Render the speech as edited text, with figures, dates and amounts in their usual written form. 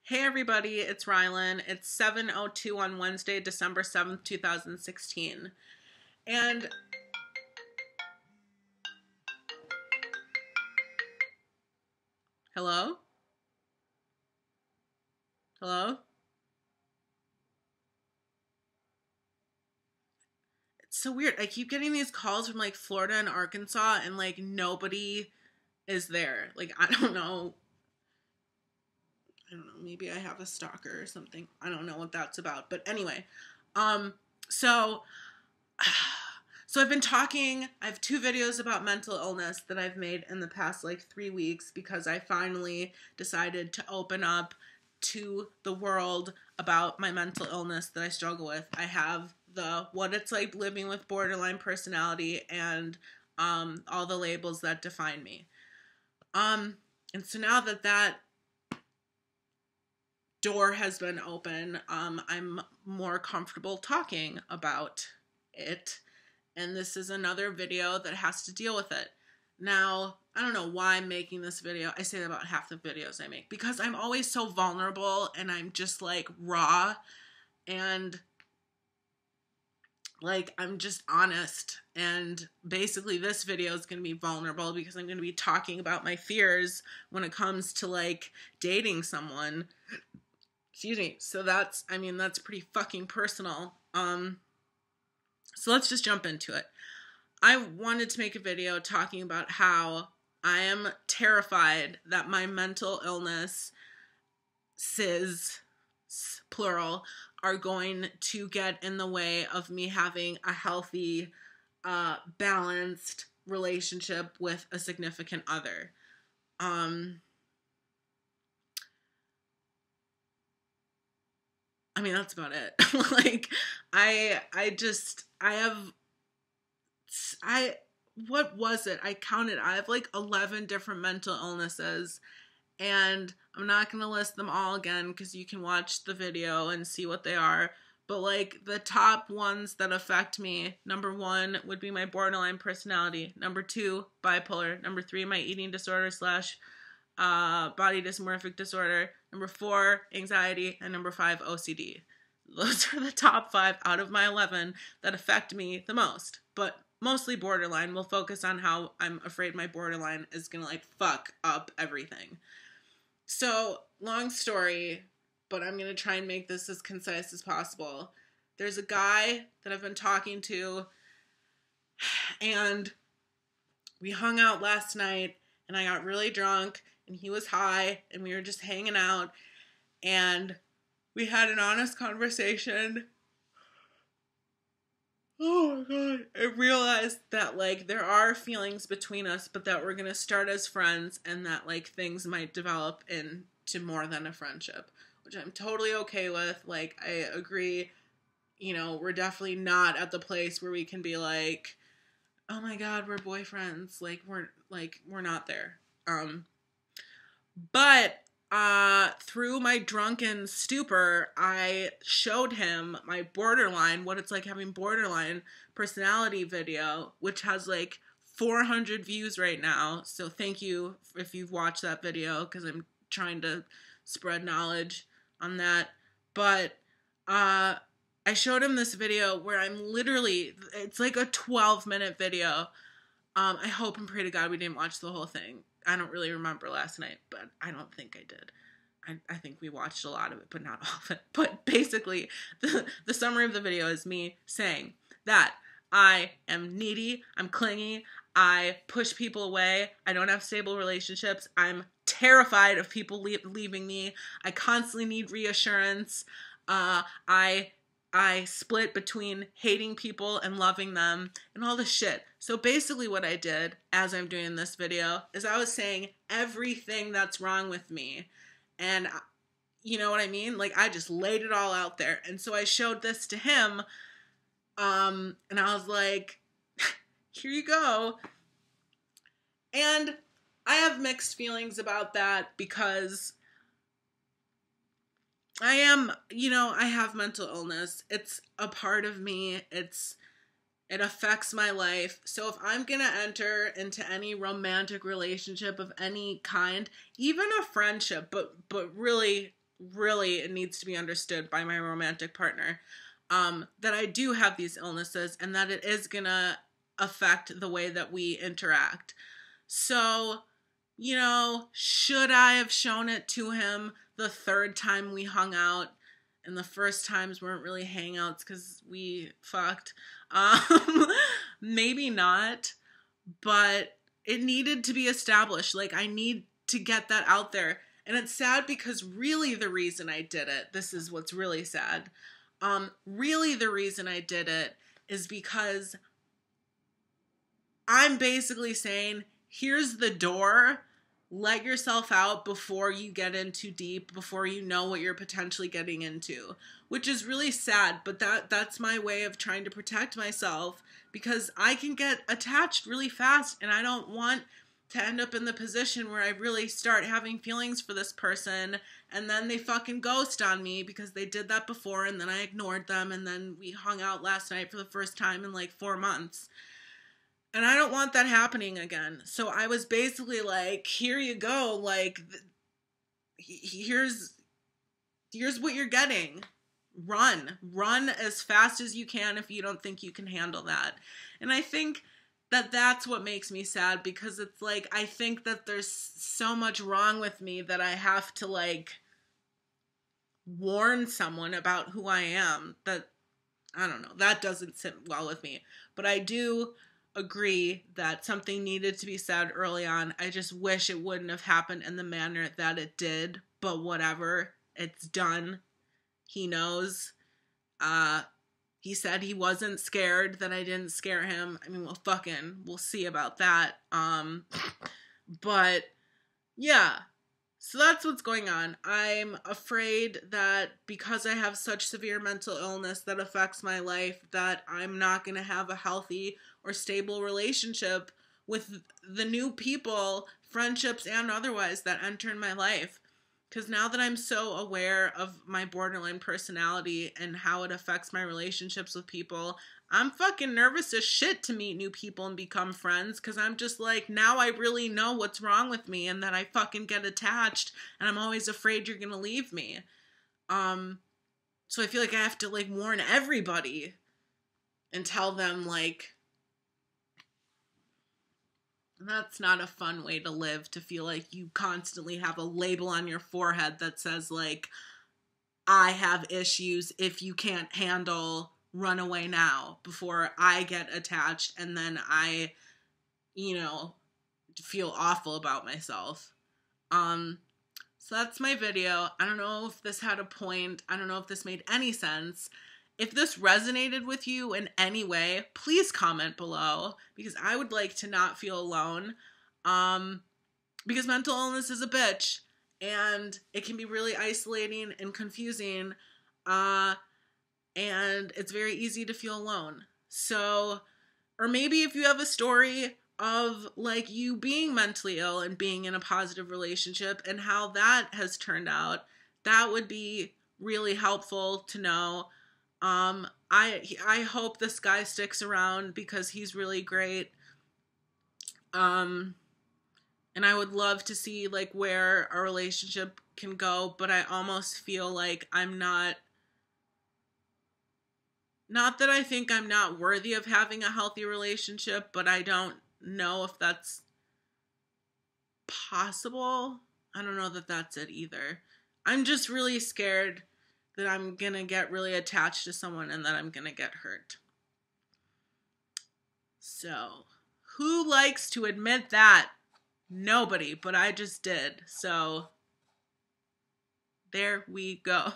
Hey everybody, it's Rylan. It's 7:02 on Wednesday, December 7th, 2016. And hello? Hello? It's so weird. I keep getting these calls from like Florida and Arkansas and like nobody is there. Like I don't know, maybe I have a stalker or something. I don't know what that's about. But anyway, so So I've been talking, I have 2 videos about mental illness that I've made in the past like 3 weeks because I finally decided to open up to the world about my mental illness that I struggle with. I have the what it's like living with borderline personality and all the labels that define me. And so now that door has been open, I'm more comfortable talking about it. And this is another video that has to deal with it. Now, I don't know why I'm making this video. I say that about half the videos I make. Because I'm always so vulnerable and I'm just like raw. And like I'm just honest. And basically this video is going to be vulnerable because I'm going to be talking about my fears when it comes to like dating someone. Excuse me. So that's pretty fucking personal. So let's just jump into it. I wanted to make a video talking about how I am terrified that my mental illness, plural, are going to get in the way of me having a healthy, balanced relationship with a significant other. That's about it. Like, what was it? I counted. I have like 11 different mental illnesses, and I'm not going to list them all again because you can watch the video and see what they are. But like the top ones that affect me, number 1 would be my borderline personality. Number 2, bipolar. Number 3, my eating disorder / body dysmorphic disorder. Number 4, anxiety. And number 5, OCD. Those are the top 5 out of my 11 that affect me the most. But mostly borderline. We'll focus on how I'm afraid my borderline is going to like fuck up everything. So, long story, but I'm going to try and make this as concise as possible. There's a guy that I've been talking to, and we hung out last night, and I got really drunk, and he was high, and we were just hanging out, and we had an honest conversation. Oh my god. I realized that like there are feelings between us, but that we're gonna start as friends and that like things might develop into more than a friendship, which I'm totally okay with. Like I agree, we're definitely not at the place where we can be like, oh my god, we're boyfriends. We're not there. But through my drunken stupor, I showed him my borderline, what it's like having borderline personality video, which has like 400 views right now. So thank you if you've watched that video, because I'm trying to spread knowledge on that. But I showed him this video where it's like a 12-minute video. I hope and pray to God we didn't watch the whole thing. I don't really remember last night, but I don't think I did. I think we watched a lot of it, but not all of it. But basically, the summary of the video is me saying that I am needy, I'm clingy, I push people away, I don't have stable relationships, I'm terrified of people leaving me, I constantly need reassurance, I split between hating people and loving them and all this shit. So basically what I did as I'm doing this video is I was saying everything that's wrong with me. And you know what I mean? Like I just laid it all out there. And so I showed this to him. And I was like, here you go. And I have mixed feelings about that because I have mental illness. It's a part of me. It affects my life. So if I'm going to enter into any romantic relationship of any kind, even a friendship, but really really it needs to be understood by my romantic partner, that I do have these illnesses and that it is gonna affect the way that we interact. So, you know, should I have shown it to him the third time we hung out? And the first times weren't really hangouts because we fucked. Maybe not, but it needed to be established. Like, I need to get that out there. And it's sad because really the reason I did it, this is what's really sad. Really the reason I did it is because I'm basically saying, here's the door. Let yourself out before you get in too deep, before you know what you're potentially getting into, which is really sad, but that's my way of trying to protect myself, because I can get attached really fast and I don't want to end up in the position where I really start having feelings for this person and then they fucking ghost on me because they did that before and then I ignored them and then we hung out last night for the first time in like 4 months. And I don't want that happening again. So I was basically like, here you go. Like, here's what you're getting. Run as fast as you can if you don't think you can handle that. And I think that that's what makes me sad, because it's like, I think that there's so much wrong with me that I have to like warn someone about who I am. That, I don't know, that doesn't sit well with me. But I do agree that something needed to be said early on. I just wish it wouldn't have happened in the manner that it did, but whatever, it's done. He knows. He said he wasn't scared, that I didn't scare him. I mean, we'll see about that. But yeah, so that's what's going on. I'm afraid that because I have such severe mental illness that affects my life, that I'm not going to have a healthy or stable relationship with the new people, friendships and otherwise, that enter in my life. Because now that I'm so aware of my borderline personality and how it affects my relationships with people, I'm fucking nervous as shit to meet new people and become friends, because I'm just like, now I really know what's wrong with me and that I fucking get attached and I'm always afraid you're gonna leave me. So I feel like I have to like warn everybody and tell them like, that's not a fun way to live, to feel like you constantly have a label on your forehead that says like, I have issues, if you can't handle, run away now before I get attached and then I, you know, feel awful about myself. So that's my video. I don't know if this had a point. I don't know if this made any sense. If this resonated with you in any way, please comment below, because I would like to not feel alone. Because mental illness is a bitch and it can be really isolating and confusing. And it's very easy to feel alone. So, or maybe if you have a story of like you being mentally ill and being in a positive relationship and how that has turned out, that would be really helpful to know. I hope this guy sticks around because he's really great. And I would love to see like where our relationship can go, but I almost feel like I'm not that I think I'm not worthy of having a healthy relationship, but I don't know if that's possible. I don't know that that's it either. I'm just really scared that I'm gonna get really attached to someone and that I'm gonna get hurt. So, who likes to admit that? Nobody, but I just did. So, there we go.